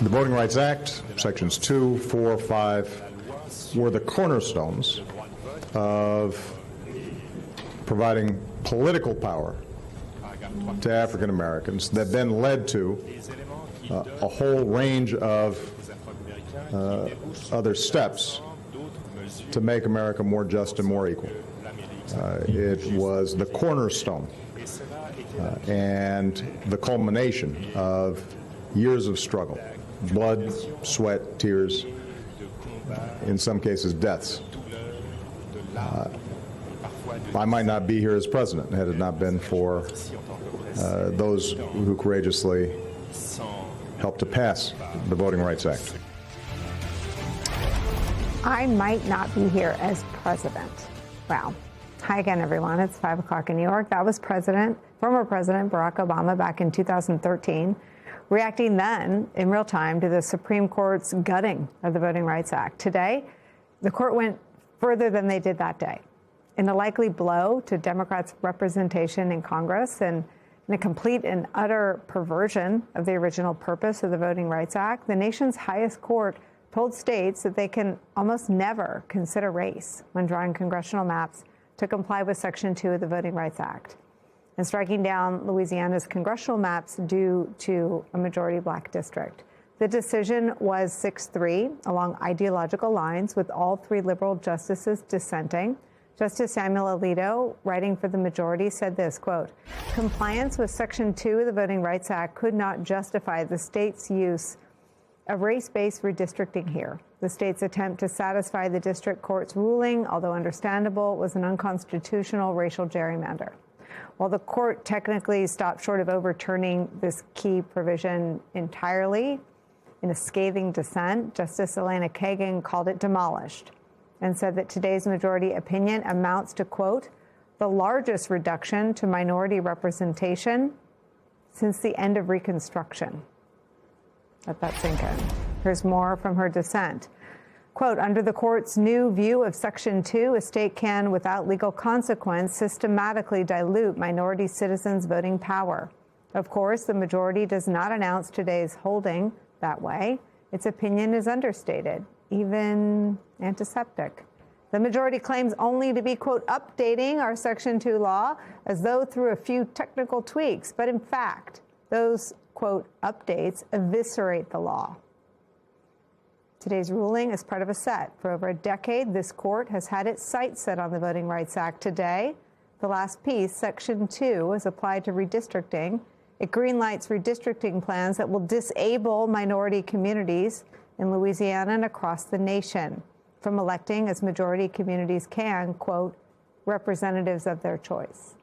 The Voting Rights Act, Sections 2, 4, 5, were the cornerstones of providing political power to African Americans that then led to a whole range of other steps to make America more just and more equal. It was the cornerstone and the culmination of years of struggle, blood, sweat, tears, in some cases deaths. I might not be here as president had it not been for those who courageously helped to pass the Voting Rights Act. I might not be here as president. Wow. Hi again, everyone. It's 5 o'clock in New York. That was former President Barack Obama back in 2013, reacting then in real time to the Supreme Court's gutting of the Voting Rights Act. Today, the court went further than they did that day. In a likely blow to Democrats' representation in Congress and in a complete and utter perversion of the original purpose of the Voting Rights Act, the nation's highest court told states that they can almost never consider race when drawing congressional maps to comply with Section 2 of the Voting Rights Act, and striking down Louisiana's congressional maps due to a majority black district. The decision was 6-3 along ideological lines, with all 3 liberal justices dissenting. Justice Samuel Alito, writing for the majority, said this, quote, "Compliance with Section 2 of the Voting Rights Act could not justify the state's use of race-based redistricting here. The state's attempt to satisfy the district court's ruling, although understandable, was an unconstitutional racial gerrymander." While the court technically stopped short of overturning this key provision entirely, in a scathing dissent, Justice Elena Kagan called it demolished and said that today's majority opinion amounts to, quote, "the largest reduction to minority representation since the end of Reconstruction." Let that sink in. Here's more from her dissent. Quote, "Under the court's new view of Section 2, a state can, without legal consequence, systematically dilute minority citizens' voting power. Of course, the majority does not announce today's holding that way. Its opinion is understated, even antiseptic. The majority claims only to be, quote, updating our Section 2 law as though through a few technical tweaks. But in fact, those, quote, updates eviscerate the law." Today's ruling is part of a set. For over a decade, this court has had its sights set on the Voting Rights Act. Today, the last piece, Section 2, is applied to redistricting. It greenlights redistricting plans that will disable minority communities in Louisiana and across the nation from electing, as majority communities can, quote, representatives of their choice.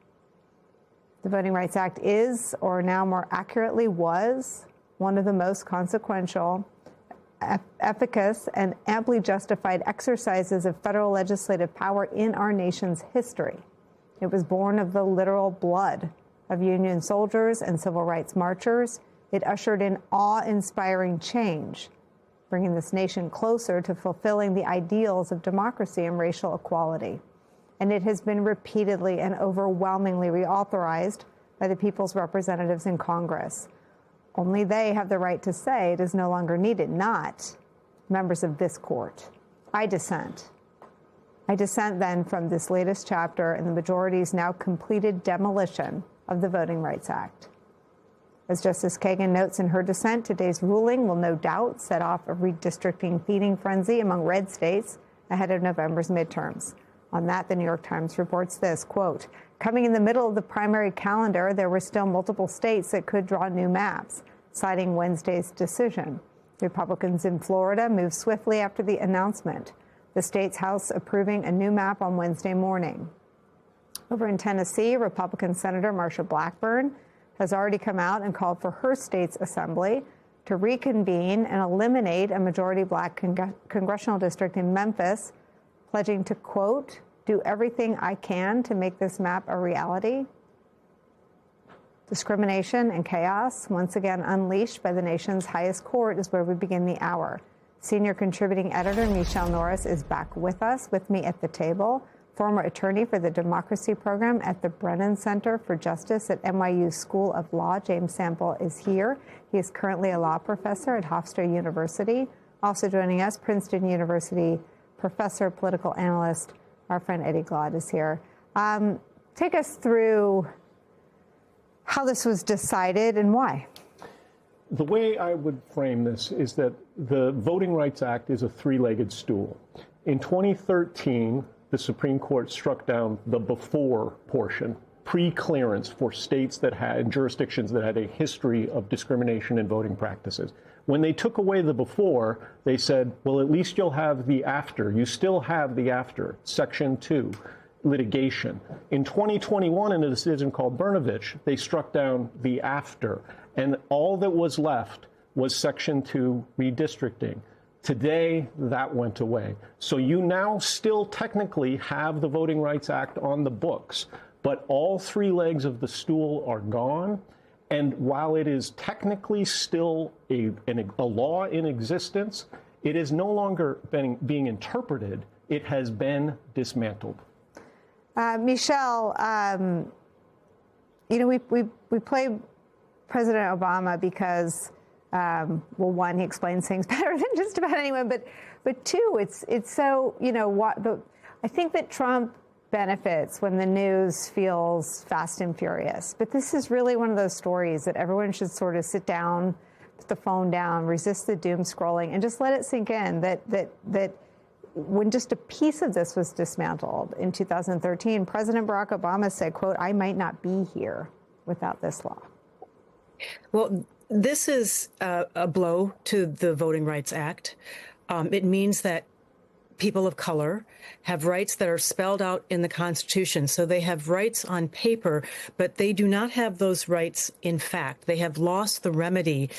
The Voting Rights Act is, or now more accurately was, one of the most consequential, efficacious, and amply justified exercises of federal legislative power in our nation's history. It was born of the literal blood of Union soldiers and civil rights marchers. It ushered in awe-inspiring change, bringing this nation closer to fulfilling the ideals of democracy and racial equality. And it has been repeatedly and overwhelmingly reauthorized by the people's representatives in Congress. Only they have the right to say it is no longer needed, not members of this court. I dissent. I dissent then from this latest chapter in the majority's now completed demolition of the Voting Rights Act. As Justice Kagan notes in her dissent, today's ruling will no doubt set off a redistricting feeding frenzy among red states ahead of November's midterms. On that, the New York Times reports this, quote, "Coming in the middle of the primary calendar, there were still multiple states that could draw new maps," citing Wednesday's decision. Republicans in Florida moved swiftly after the announcement, the state's House approving a new map on Wednesday morning. Over in Tennessee, Republican Senator Marsha Blackburn has already come out and called for her state's assembly to reconvene and eliminate a majority black congressional district in Memphis, pledging to, quote, "do everything I can to make this map a reality." Discrimination and chaos, once again unleashed by the nation's highest court, is where we begin the hour. Senior contributing editor Michelle Norris is back with us, with me at the table. former attorney for the Democracy Program at the Brennan Center for Justice at NYU School of Law. James Sample is here. He is currently a law professor at Hofstra University. Also joining us, Princeton University professor, political analyst, our friend Eddie Glaude is here. Take us through how this was decided and why. The way I would frame this is that the Voting Rights Act is a three-legged stool. In 2013, the Supreme Court struck down the before portion, pre-clearance for states that had jurisdictions that had a history of discrimination in voting practices. When they took away the before, they said, well, at least you'll have the after. You still have the after, Section 2, litigation. In 2021, in a decision called Brnovich, they struck down the after, and all that was left was Section 2 redistricting. Today, that went away. So you now still technically have the Voting Rights Act on the books, but all three legs of the stool are gone. And while it is technically still a law in existence, it is no longer being interpreted. It has been dismantled. Michelle, we play President Obama because, well, one, he explains things better than just about anyone, but two, it's so, I think that Trump benefits when the news feels fast and furious. But this is really one of those stories that everyone should sort of sit down, put the phone down, resist the doom scrolling, and just let it sink in that when just a piece of this was dismantled in 2013, President Barack Obama said, quote, I might not be here without this law. Well, this is a blow to the Voting Rights Act. It means that people of color have rights that are spelled out in the Constitution. So they have rights on paper, but they do not have those rights in fact. They have lost the remedy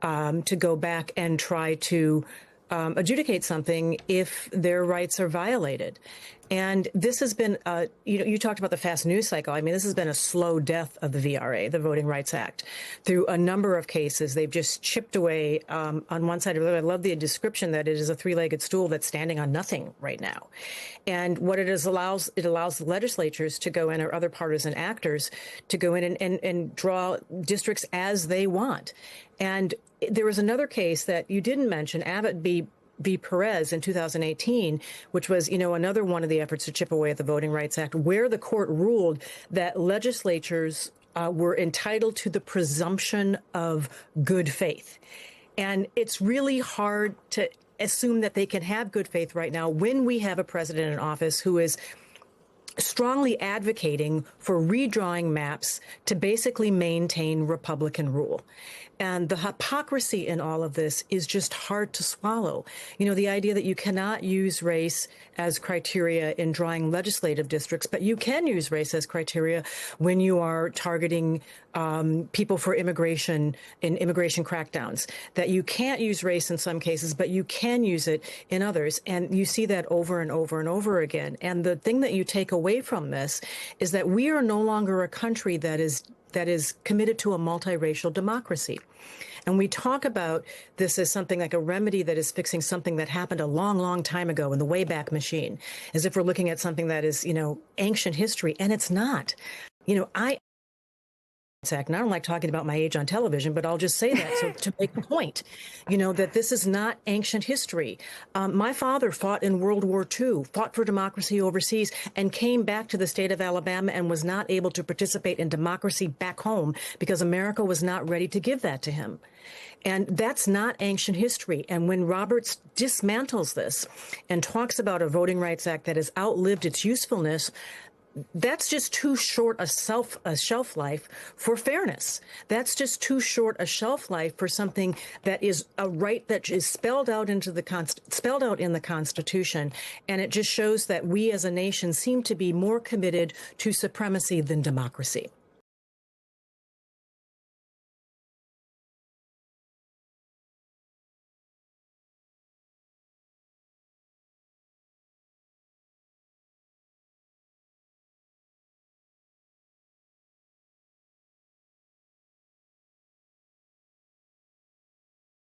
to go back and try to adjudicate something if their rights are violated. And this has been, you talked about the fast news cycle. I mean, this has been a slow death of the VRA, the Voting Rights Act. Through a number of cases, they've just chipped away on one side. I love the description that it is a three-legged stool that's standing on nothing right now. And what it allows the legislatures to go in, or other partisan actors to go in and draw districts as they want. And there was another case that you didn't mention, Abbott v. Perez in 2018, which was, another one of the efforts to chip away at the Voting Rights Act, where the court ruled that legislatures were entitled to the presumption of good faith. And it's really hard to assume that they can have good faith right now when we have a president in office who is strongly advocating for redrawing maps to basically maintain Republican rule. And the hypocrisy in all of this is just hard to swallow. The idea that you cannot use race as criteria in drawing legislative districts, but you can use race as criteria when you are targeting people for immigration in immigration crackdowns, that you can't use race in some cases, but you can use it in others. And you see that over and over and over again. And the thing that you take away from this is that we are no longer a country that is committed to a multiracial democracy. And we talk about this as something like a remedy that is fixing something that happened a long, long time ago in the Wayback Machine, as if we're looking at something that is, ancient history, and it's not. And I don't like talking about my age on television, but I'll just say that so to make the point, that this is not ancient history. My father fought in World War II, fought for democracy overseas, and came back to the state of Alabama and was not able to participate in democracy back home because America was not ready to give that to him. And that's not ancient history. And when Roberts dismantles this and talks about a Voting Rights Act that has outlived its usefulness, that's just too short a shelf life for fairness. That's just too short a shelf life for something that is a right that is spelled out in the Constitution. And it just shows that we as a nation seem to be more committed to supremacy than democracy.